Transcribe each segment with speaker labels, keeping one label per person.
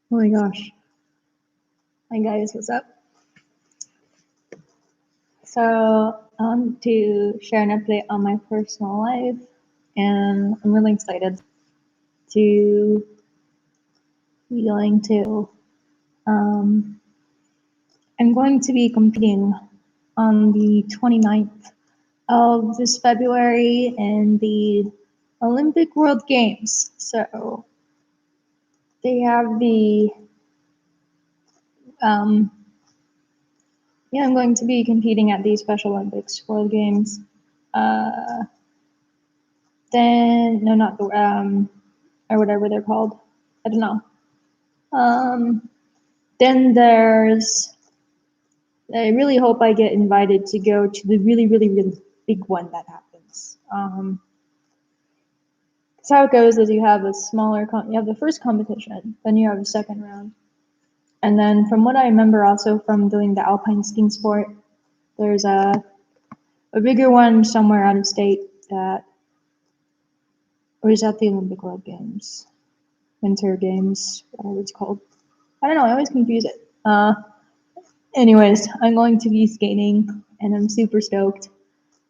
Speaker 1: Oh my gosh. Hi guys, what's up? So I want to share an update on my personal life, and I'm really excited to be going to. Um, I'm going to be competing on the 29th of this February in the Olympic World Games. So they have the um, yeah, I'm going to be competing at the Special Olympics World Games. Uh, then no, not the or whatever they're called. I don't know. Um, then there's. I really hope I get invited to go to the really, really, really big one that happens. So how it goes is you have a smaller. You have the first competition, then you have a second round, and then from what I remember, also from doing the alpine skiing sport, there's a bigger one somewhere out of state that, or is that the Olympic World Games, Winter Games, whatever it's called. I don't know. I always confuse it. Anyways, I'm going to be skating, and I'm super stoked.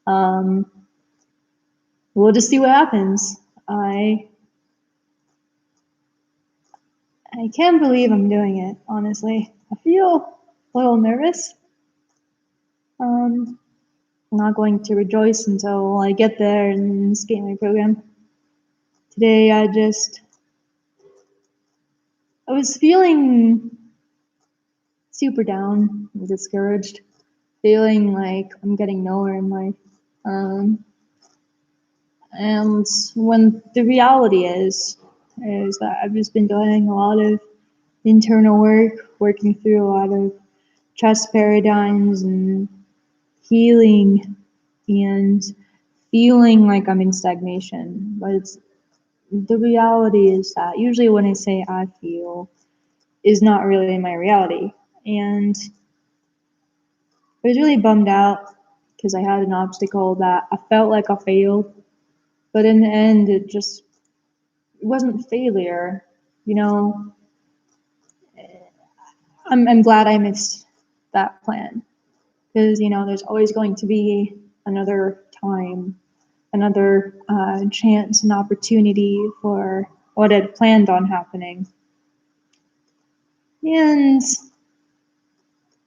Speaker 1: Um, we'll just see what happens. I can't believe I'm doing it. Honestly, I feel a little nervous. I'm not going to rejoice until I get there and skate my program. Today, I was feeling super down and discouraged, feeling like I'm getting nowhere in life. Um, and when the reality is that I've just been doing a lot of internal work, working through a lot of trust paradigms and healing and feeling like I'm in stagnation. But the reality is that usually when I say I feel is not really my reality. And I was really bummed out because I had an obstacle that I felt like I failed, but in the end, it wasn't failure. You know, I'm glad I missed that plan because there's always going to be another time, another chance and opportunity for what I'd planned on happening. And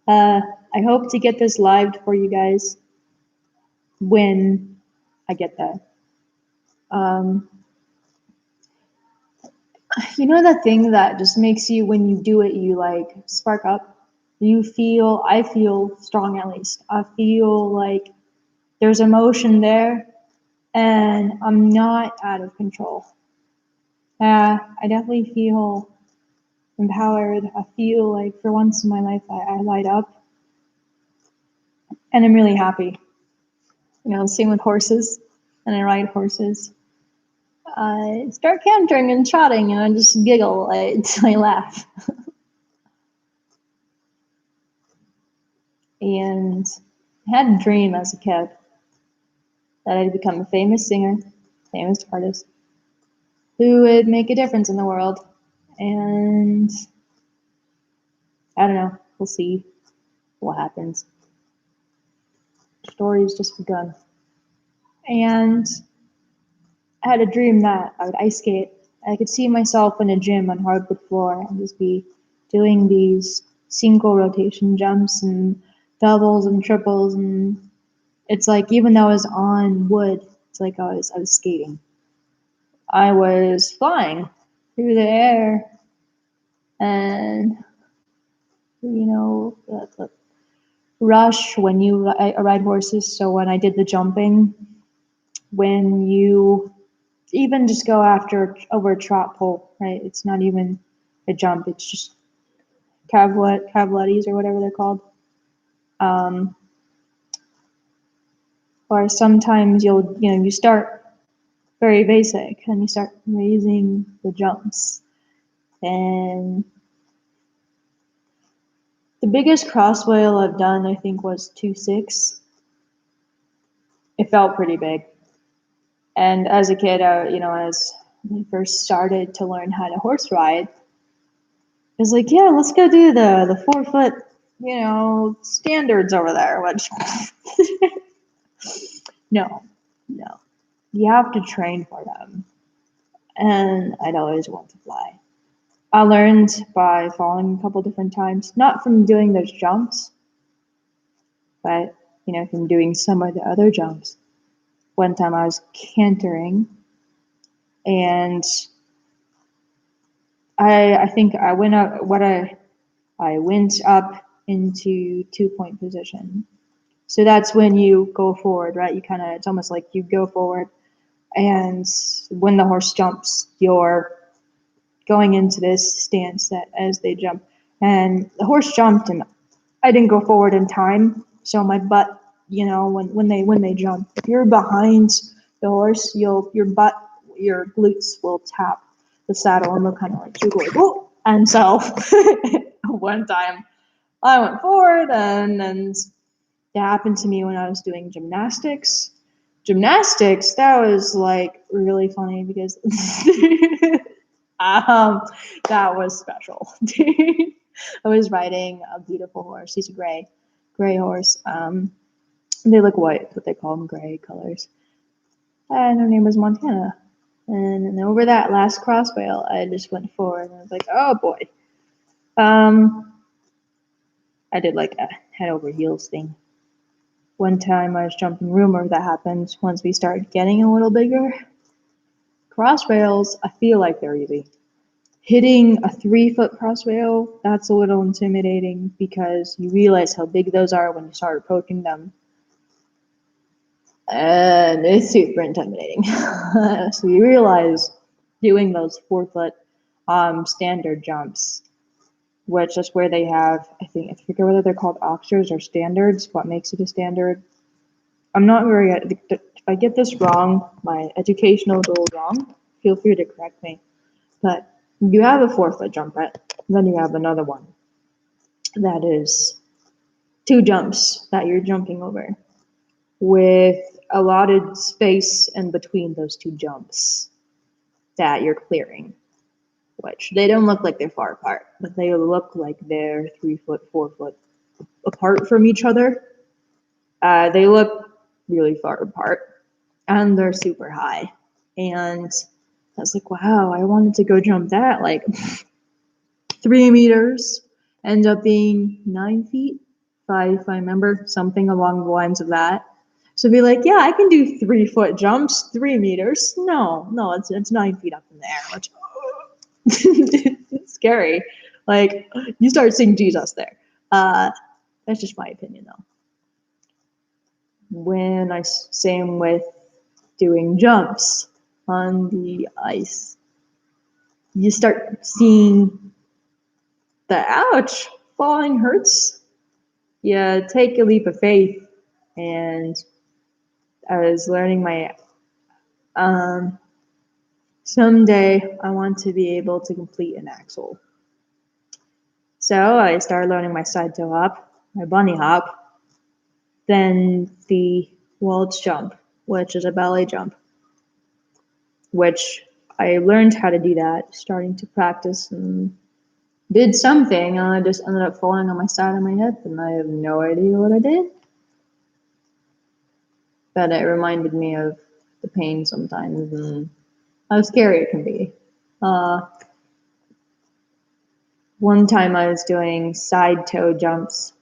Speaker 1: uh, I hope to get this live for you guys when I get there. Um, You know that thing that just makes you, when you do it, you like spark up? I feel strong at least. I feel like there's emotion there and I'm not out of control. I definitely feel empowered. I feel like for once in my life I light up and I'm really happy. Same with horses, and I ride horses. I start cantering and trotting and I just giggle until I laugh. And I had a dream as a kid that I'd become a famous singer, famous artist, who would make a difference in the world. And I don't know, we'll see what happens. The story's just begun. And I had a dream that I would ice skate. I could see myself in a gym on hardwood floor and just be doing these single rotation jumps and doubles and triples, and it's like even though I was on wood, it's like I was skating. I was flying through the air, and the rush when you ride horses. So when I did the jumping, when you even just go after over a trot pole, right? It's not even a jump. It's just cavalettes or whatever they're called. Um, or sometimes you start very basic and you start raising the jumps. And the biggest cross whale I've done, I think, was 2.6. It felt pretty big. And as a kid, as I first started to learn how to horse ride, was like, yeah, let's go do the 4 foot, standards over there. Which no, no, you have to train for them, and I'd always want to fly. I learned by falling a couple different times, not from doing those jumps, but from doing some of the other jumps. One time I was cantering, and I think I went up. I went up into 2 point position. So that's when you go forward, right? It's almost like you go forward, and when the horse jumps, you're going into this stance that as they jump. And the horse jumped, and I didn't go forward in time, so my butt, when they jump, if you're behind the horse, your glutes will tap the saddle, and they'll kind of like jiggle, like, whoa. And so one time I went forward, and that happened to me when I was doing gymnastics. Gymnastics, that was like really funny because that was special. I was riding a beautiful horse. He's a gray horse. They look white, but they call them gray colors. And her name was Montana. And then over that last crossrail, I just went forward, and I was like, oh boy. I did like a head over heels thing. One time I was jumping rumor that happened once we started getting a little bigger. Crossrails, I feel like they're easy. Hitting a 3 foot crossrail, that's a little intimidating because you realize how big those are when you start approaching them. And it's super intimidating. So you realize doing those 4 foot standard jumps, which is where they have, I forget whether they're called oxers or standards, what makes it a standard. I'm not very, if I get this wrong, my educational is a little wrong, feel free to correct me. But you have a 4 foot jump, right? Then you have another one that is 2 jumps that you're jumping over with allotted space in between those 2 jumps that you're clearing, which they don't look like they're far apart, but they look like they're 3 foot, 4 foot apart from each other. They look really far apart, and they're super high. And I was like, wow, I wanted to go jump that, like 3 meters, end up being 9 feet, if I remember, something along the lines of that. So be like, yeah, I can do 3 foot jumps, 3 meters. No, it's 9 feet up in the air, which it's scary. Like, you start seeing Jesus there. That's just my opinion, though. Same with doing jumps on the ice, you start seeing the ouch, falling hurts. You take a leap of faith, and I was learning my someday I want to be able to complete an axel. So I started learning my side toe hop, my bunny hop, then the Waltz jump, which is a ballet jump, which I learned how to do that, starting to practice and did something, and I just ended up falling on my side of my hip, and I have no idea what I did. But it reminded me of the pain sometimes and how scary it can be. One time I was doing side toe jumps,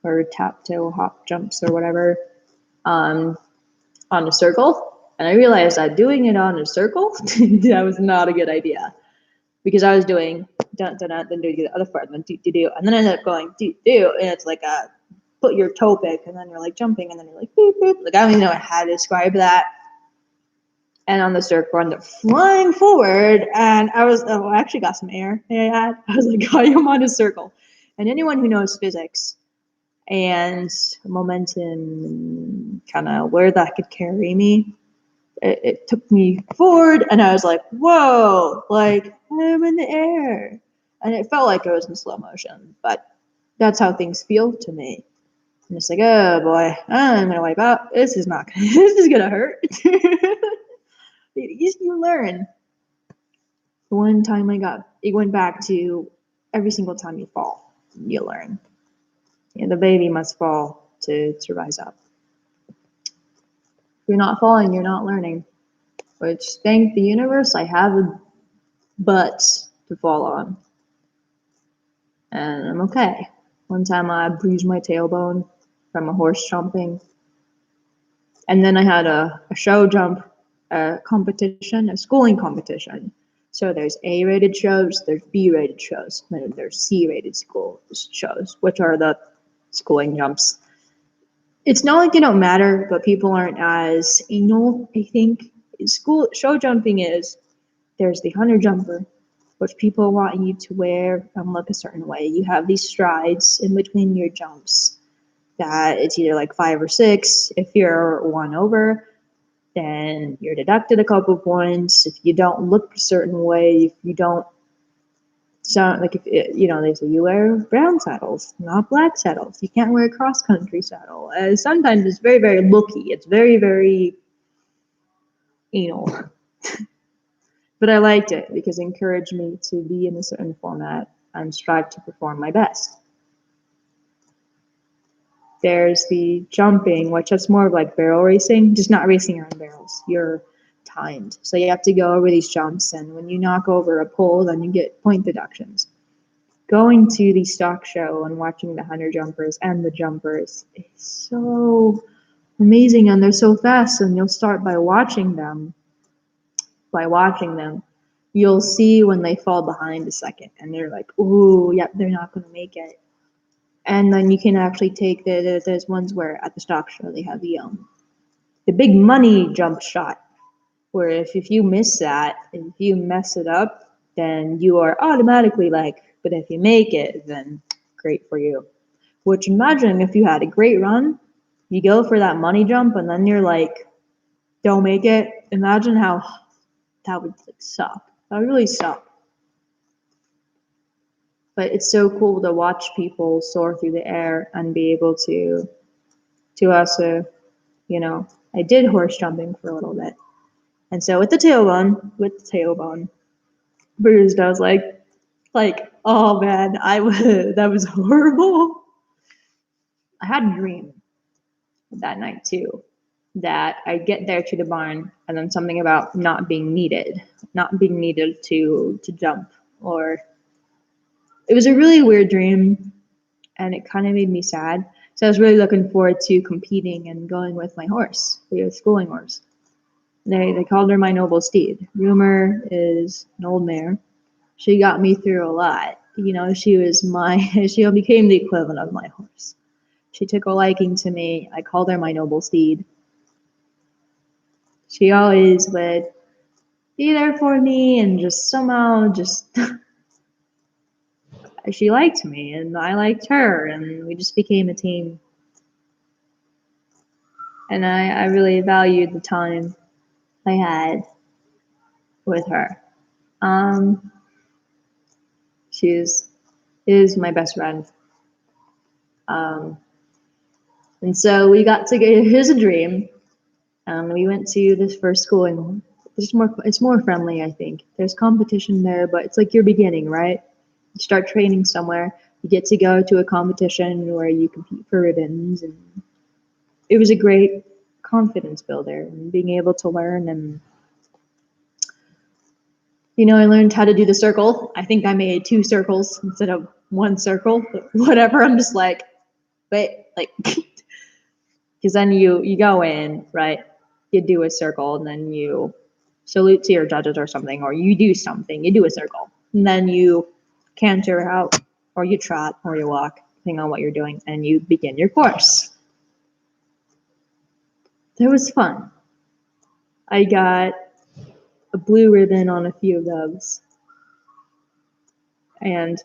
Speaker 1: or tap toe hop jumps, or whatever, on a circle, and I realized that doing it on a circle, that was not a good idea, because I was doing dun dun dun, then doing the other part, and then do do do, and then I ended up going do do, and it's like a put your toe pick, and then you're like jumping, and then you're like boop boop. Like, I don't even know how to describe that. And on the circle, I ended up flying forward, and I actually got some air. I was like, I'm on a circle. And anyone who knows physics and momentum, kind of where that could carry me, it took me forward, and I was like, whoa, like, I'm in the air. And it felt like I was in slow motion, but that's how things feel to me. And it's like, oh boy, I'm gonna wipe out. This is gonna hurt. You learn. One time it went back to every single time you fall, you learn. The baby must fall to rise up. If you're not falling, you're not learning. Which, thank the universe, I have a butt to fall on. And I'm okay. One time I bruised my tailbone from a horse jumping. And then I had a show jump competition, a schooling competition. So there's A-rated shows, there's B-rated shows, and there's C-rated school shows, which are the schooling jumps. It's not like they don't matter, but people aren't as anal, I think. School show jumping is, there's the hunter jumper, which people want you to wear and look a certain way. You have these strides in between your jumps that it's either like 5 or 6. If you're 1 over, then you're deducted a couple points. If you don't look a certain way, if you don't sound like, if they say you wear brown saddles, not black saddles. You can't wear a cross country saddle. Sometimes it's very, very looky. It's very, very anal. But I liked it because it encouraged me to be in a certain format and strive to perform my best. There's the jumping, which is more of like barrel racing, just not racing around barrels. You're timed. So you have to go over these jumps, and when you knock over a pole, then you get point deductions. Going to the stock show and watching the hunter jumpers and the jumpers is so amazing, and they're so fast, and you'll start by watching them. You'll see when they fall behind a second, and they're like, ooh, yep, they're not going to make it. And then you can actually take there's ones where at the stock show they have the big money jump shot, where if you miss that, if you mess it up, then you are automatically like, but if you make it, then great for you. Which, imagine if you had a great run, you go for that money jump, and then you're like, don't make it. Imagine how that would like suck. That would really suck. But it's so cool to watch people soar through the air and be able to also, I did horse jumping for a little bit. And so with the tailbone bruised, I was like, oh man, that was horrible. I had a dream that night too, that I get there to the barn, and then something about not being needed to jump, or it was a really weird dream, and it kind of made me sad. So I was really looking forward to competing and going with my horse, the schooling horse. They called her my noble steed. Rumor is an old mare. She got me through a lot. She became the equivalent of my horse. She took a liking to me. I called her my noble steed. She always would be there for me, and just somehow she liked me, and I liked her, and we just became a team. And I really valued the time I had with her. She is my best friend. And so we got to go, here's a dream. We went to this first schooling. It's more friendly, I think. There's competition there, but it's like you're beginning, right? You start training somewhere. You get to go to a competition where you compete for ribbons, and it was a great confidence builder, and being able to learn. And I learned how to do the circle. I think I made 2 circles instead of 1 circle, but whatever. I'm just like, wait, like, because then you go in, right? You do a circle, and then you salute to your judges or something, or you do something, you do a circle, and then you canter out, or you trot, or you walk, depending on what you're doing, and you begin your course. That was fun. I got a blue ribbon on a few of those, and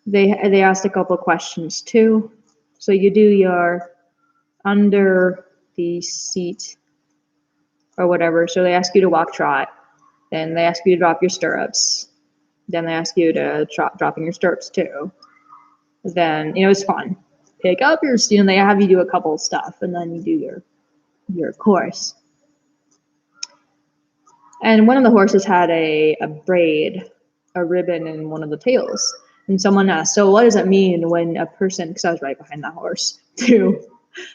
Speaker 1: they asked a couple questions too. So you do your under the seat or whatever. So they ask you to walk trot, then they ask you to drop your stirrups, then they ask you to drop in your stirrups too. Then it was fun. Pick up your student. They have you do a couple of stuff, and then you do your course. And one of the horses had a braid, a ribbon in one of the tails. And someone asked, so what does that mean when a person, because I was right behind that horse too,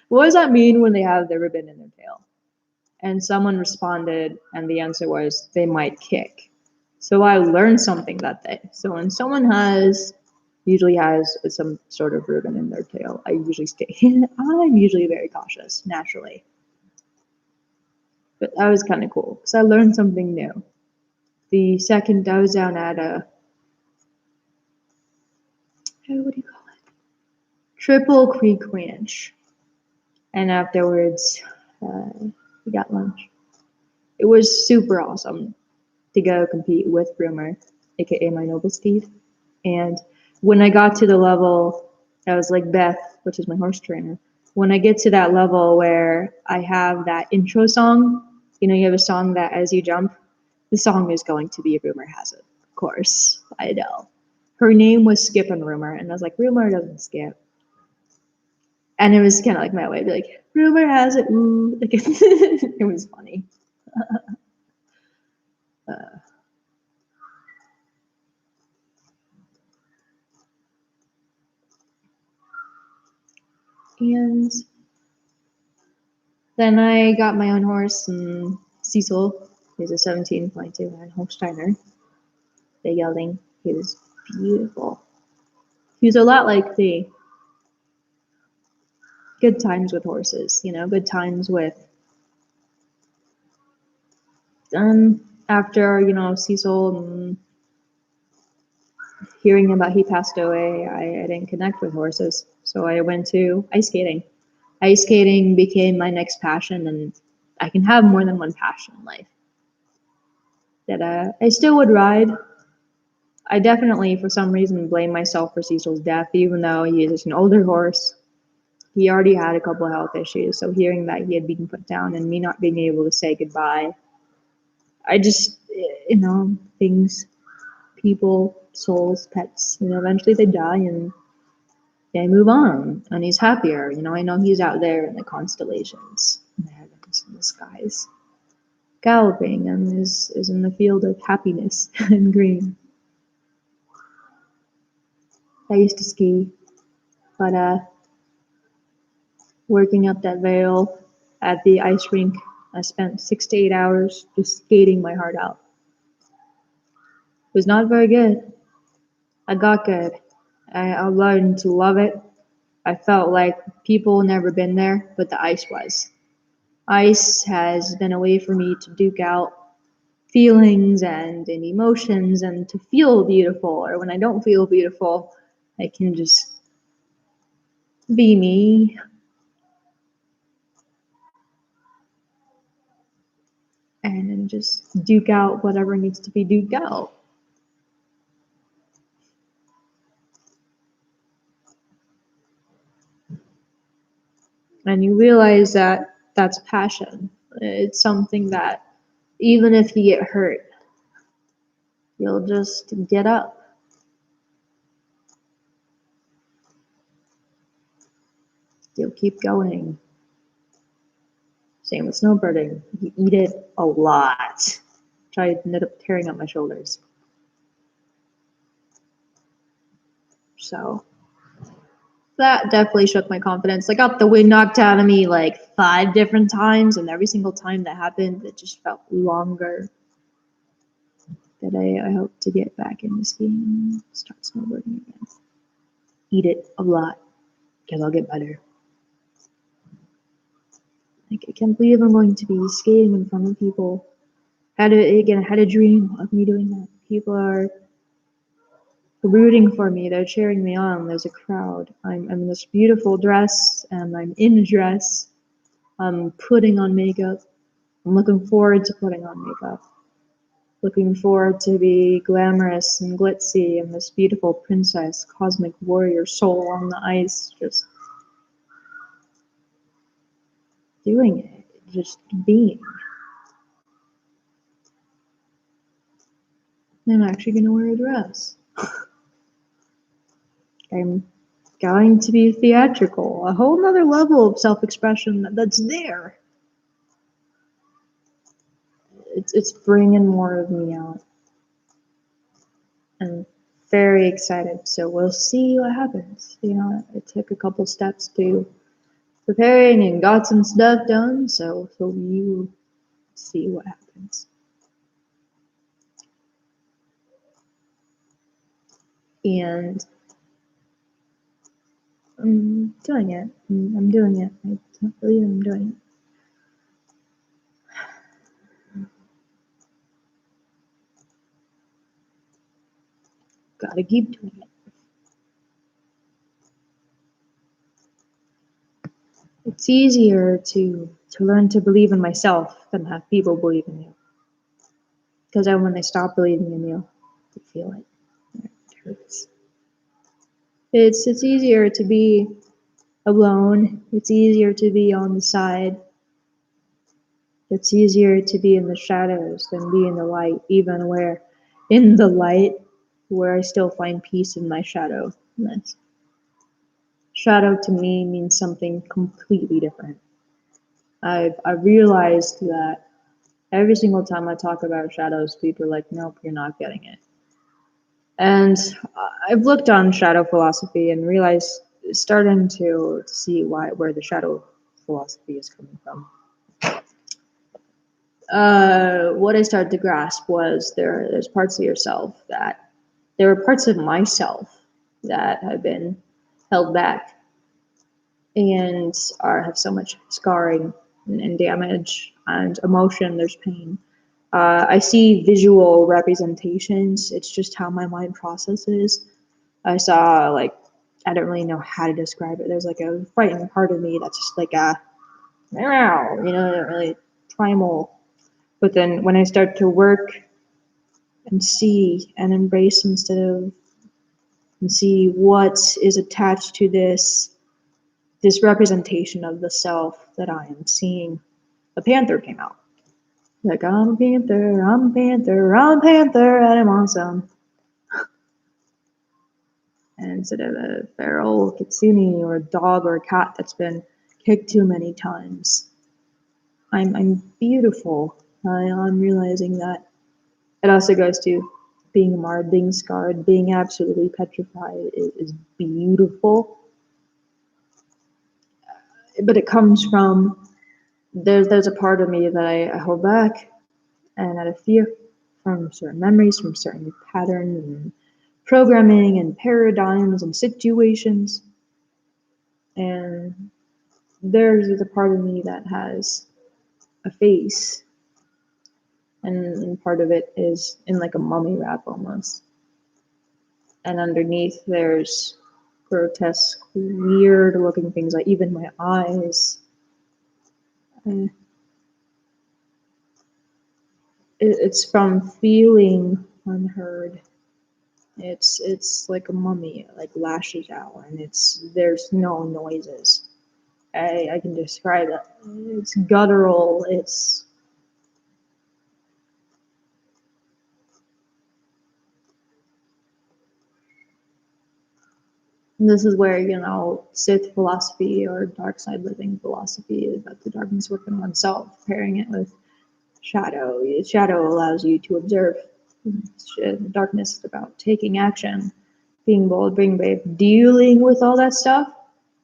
Speaker 1: what does that mean when they have the ribbon in their tail? And someone responded, and the answer was they might kick. So I learned something that day. So when someone usually has some sort of ribbon in their tail, I usually stay. I'm usually very cautious naturally. But that was kind of cool because I learned something new. The second I was down at what do you call it? Triple Creek Ranch. And afterwards, we got lunch. It was super awesome to go compete with Rumor, aka my noble steed. And when I got to the level, I was like Beth, which is my horse trainer. When I get to that level where I have that intro song, you have a song that as you jump, the song is going to be Rumor Has It. Of course, I know. Her name was Skip and Rumor, and I was like, Rumor doesn't skip. And it was kind of like my way to be like, Rumor has it, ooh. Like, it was funny. And then I got my own horse, and Cecil, he's a 17.2 Ryan Holsteiner, big gelding. He was beautiful. He was a lot like the good times with horses, good times with, after, Cecil and hearing about he passed away, I didn't connect with horses. So I went to ice skating. Ice skating became my next passion, and I can have more than one passion in life. That I still would ride. I definitely, for some reason, blame myself for Cecil's death, even though he is an older horse. He already had a couple of health issues, so hearing that he had been put down and me not being able to say goodbye, I just, things, people, souls, pets, eventually they die and they move on, and he's happier. I know he's out there in the constellations, in the heavens, in the skies, galloping, and is in the field of happiness and green. I used to ski, but working up that Vale at the ice rink, I spent 6 to 8 hours just skating my heart out. It was not very good. I got good. I learned to love it. I felt like people never been there, but the ice was. Ice has been a way for me to duke out feelings and emotions and to feel beautiful. Or when I don't feel beautiful, I can just be me. And then just duke out whatever needs to be duked out. And you realize that that's passion. It's something that even if you get hurt, you'll just get up. You'll keep going. Same with snowboarding. You eat it a lot. I ended up tearing up my shoulders. So that definitely shook my confidence. I got the wind knocked out of me like 5 different times, and every single time that happened, it just felt longer. That I hope to get back into skiing and start snowboarding again. Eat it a lot, because I'll get better. Like, I can't believe I'm going to be skating in front of people. I had a dream of me doing that. People are rooting for me. They're cheering me on. There's a crowd. I'm in this beautiful dress, and I'm in a dress. I'm putting on makeup. I'm looking forward to putting on makeup. Looking forward to be glamorous and glitzy and this beautiful princess, cosmic warrior soul on the ice, just doing it, just being. I'm actually going to wear a dress. I'm going to be theatrical, a whole nother level of self-expression that's there. It's bringing more of me out. And very excited. So we'll see what happens. It took a couple steps to preparing and got some stuff done. So you see what happens. And I'm doing it. I'm doing it. I can't believe I'm doing it. Gotta keep doing it. It's easier to learn to believe in myself than have people believe in you. Because then when they stop believing in you, you feel it. It hurts. It's easier to be alone. It's easier to be on the side. It's easier to be in the shadows than be in the light, even where in the light where I still find peace in my shadow. Shadow to me means something completely different. I've realized that every single time I talk about shadows, people are like, nope, you're not getting it. And I've looked on shadow philosophy and realized, starting to see where the shadow philosophy is coming from. What I started to grasp was there's parts of yourself there were parts of myself that have been held back and have so much scarring and damage and emotion. There's pain. I see visual representations. It's just how my mind processes. I saw I don't really know how to describe it. There's a frightened part of me that's just meow, really primal. But then when I start to work and see and embrace instead of and see what is attached to this representation of the self that I am seeing, a panther came out. I'm a panther, I'm a panther, I'm a panther, and I'm awesome. And instead of a feral kitsune or a dog or a cat that's been kicked too many times, I'm beautiful. I'm realizing that. It also goes to being marred, being scarred, being absolutely petrified is beautiful. But it comes from there's a part of me that I hold back and out of fear from certain memories, from certain patterns and programming and paradigms and situations. And there's a part of me that has a face, and part of it is in a mummy wrap almost. And underneath there's grotesque, weird looking things, like even my eyes. It's from feeling unheard. It's like a mummy, lashes out, and there's no noises. I can describe it. It's guttural. This is where Sith philosophy or dark side living philosophy is about the darkness within oneself, pairing it with shadow. Shadow allows you to observe. Darkness is about taking action, being bold, being brave, dealing with all that stuff,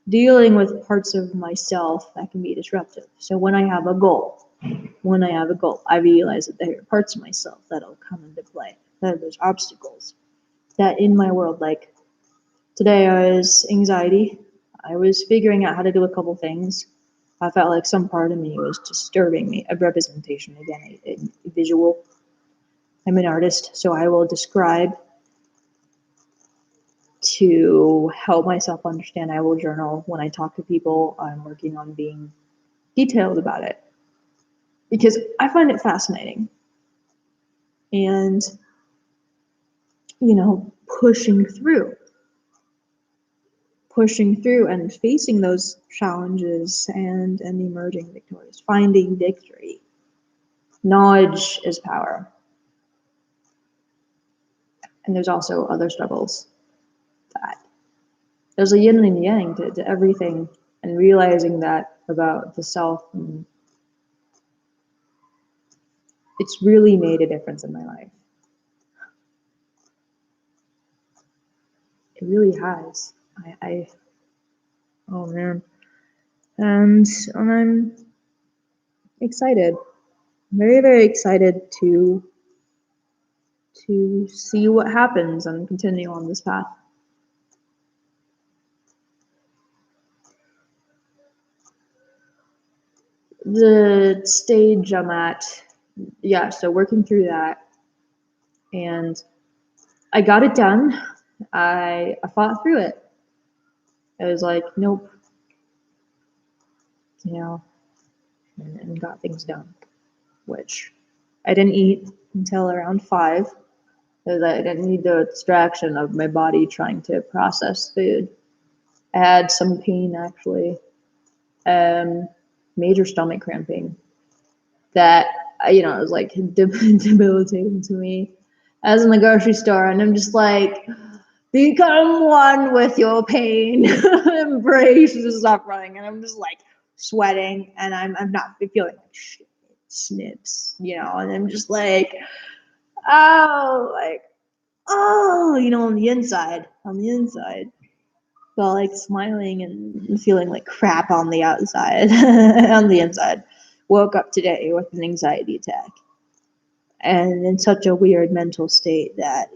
Speaker 1: dealing with parts of myself that can be disruptive. So when I have a goal, I realize that there are parts of myself that'll come into play. That there's obstacles that in my world, today I was anxiety. I was figuring out how to do a couple things. I felt like some part of me was disturbing me. A representation, again, a visual. I'm an artist, so I will describe to help myself understand. I will journal when I talk to people. I'm working on being detailed about it because I find it fascinating. And, pushing through and facing those challenges and emerging victorious, finding victory. Knowledge is power. And there's also other struggles that there's a yin and yang to everything, and realizing that about the self, and it's really made a difference in my life. It really has. Oh man. And I'm excited, very, very excited to see what happens and continue on this path. The stage I'm at, yeah, so working through that, and I got it done. I fought through it. I was like, nope, and got things done, which I didn't eat until around 5 because I didn't need the distraction of my body trying to process food. I had some pain actually, major stomach cramping that it was like debilitating to me. I was in the grocery store and I'm just like, become one with your pain, embrace the suffering, and I'm just like sweating and I'm not feeling like shit, snips, and I'm just like, oh, on the inside, felt like smiling and feeling like crap on the outside, on the inside. Woke up today with an anxiety attack and in such a weird mental state that,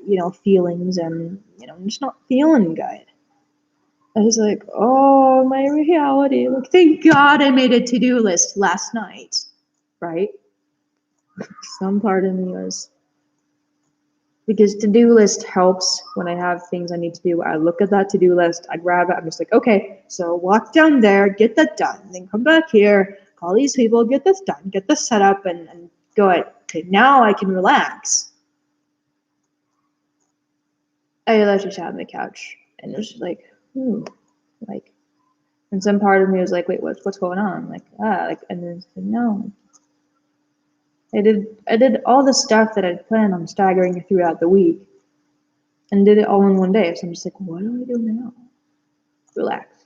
Speaker 1: feelings and, I'm just not feeling good. I was like, oh, my reality. Like, thank God I made a to-do list last night, right? Some part of me was, because to-do list helps when I have things I need to do. I look at that to-do list, I grab it, I'm just like, okay, so walk down there, get that done, then come back here, call these people, get this done, get this set up, and go ahead. Okay, now I can relax. I literally sat on the couch and it was just like, ooh, like, and some part of me was like, wait, what's going on? And then no, I did all the stuff that I'd planned on staggering throughout the week and did it all in one day. So I'm just like, what do I do now? Relax.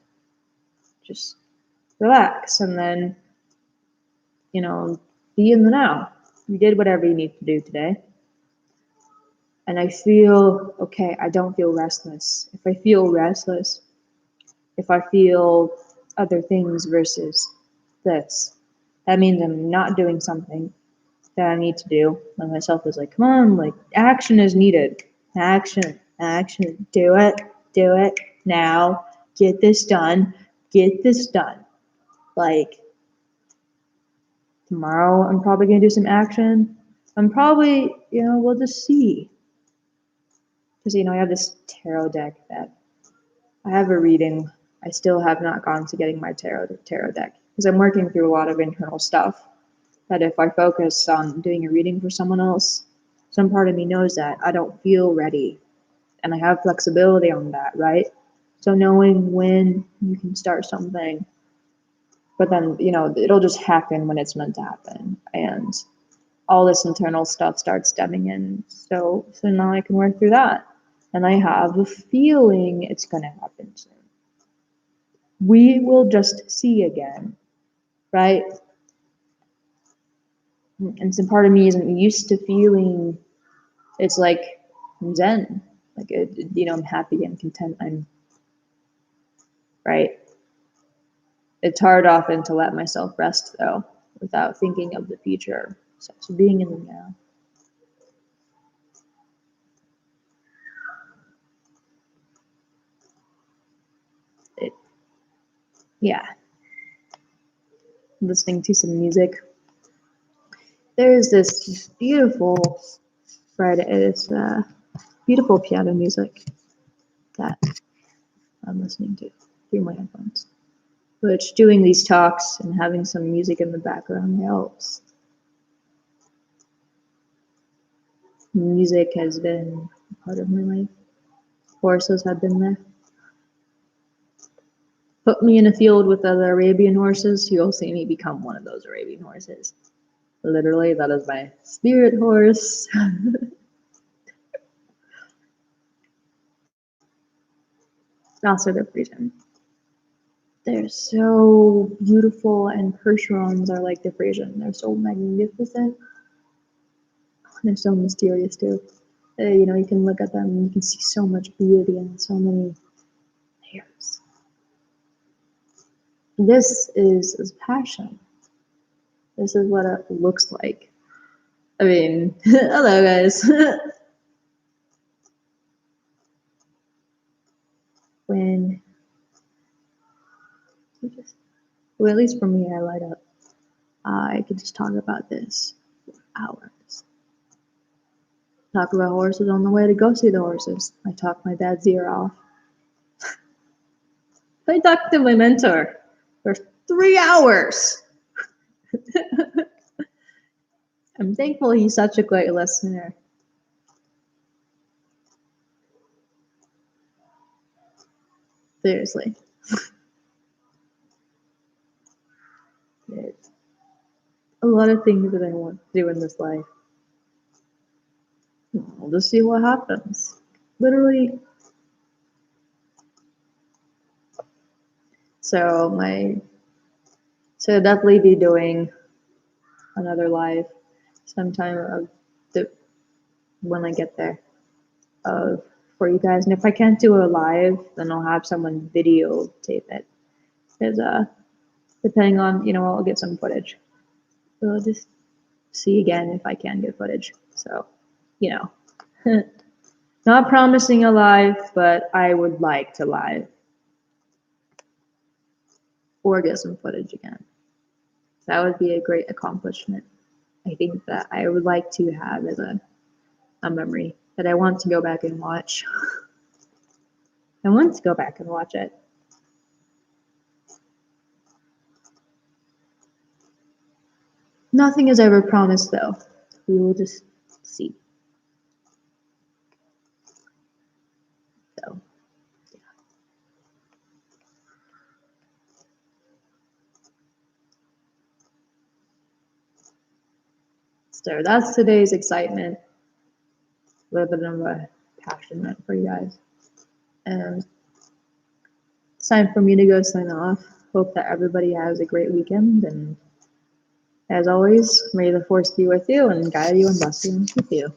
Speaker 1: Just relax. And then, be in the now. You did whatever you need to do today. And I feel, okay, I don't feel restless. If I feel restless, if I feel other things versus this, that means I'm not doing something that I need to do. And myself is like, come on, like action is needed. Action, do it now. Get this done. Like tomorrow, I'm probably gonna do some action. I'm probably, we'll just see. Because, I have this tarot deck that I have a reading. I still have not gone to getting my tarot deck because I'm working through a lot of internal stuff. That if I focus on doing a reading for someone else, some part of me knows that I don't feel ready, and I have flexibility on that, right? So knowing when you can start something, but then it'll just happen when it's meant to happen, and all this internal stuff starts stemming in. So now I can work through that, and I have a feeling it's gonna happen soon. We will just see again, right? And some part of me isn't used to feeling. It's like zen, like I'm happy and content. I'm right. It's hard often to let myself rest though, without thinking of the future. So being in the now. Yeah. Listening to some music. There's this beautiful Friday. It's beautiful piano music that I'm listening to through my headphones. Which doing these talks and having some music in the background helps. Music has been a part of my life. Horses have been there. Put me in a field with other Arabian horses, you'll see me become one of those Arabian horses. Literally, that is my spirit horse. Also the Frisian. They're so beautiful, and Percherons are like the Frisian. They're so magnificent. They're so mysterious too. You can look at them and you can see so much beauty and so many layers. This is passion. This is what it looks like. I mean, hello guys. When well, at least for me, I light up. I could just talk about this for hours. Talk about horses on the way to go see the horses. I talk my dad's ear off. I talked to my mentor for 3 hours. I'm thankful he's such a great listener. Seriously. There's a lot of things that I want to do in this life. We'll just see what happens. Literally. So definitely be doing another live sometime of when I get there for you guys. And if I can't do a live, then I'll have someone videotape it. Because depending on, I'll get some footage. We'll just see again if I can get footage. So, not promising a live, but I would like to live or get some footage again. That would be a great accomplishment. I think that I would like to have as a memory that I want to go back and watch. I want to go back and watch it. Nothing is ever promised, though. We will just see. So, yeah. So that's today's excitement. A little bit of a passion for you guys. And it's time for me to go sign off. Hope that everybody has a great weekend. And as always, may the force be with you and guide you and bless you and keep you.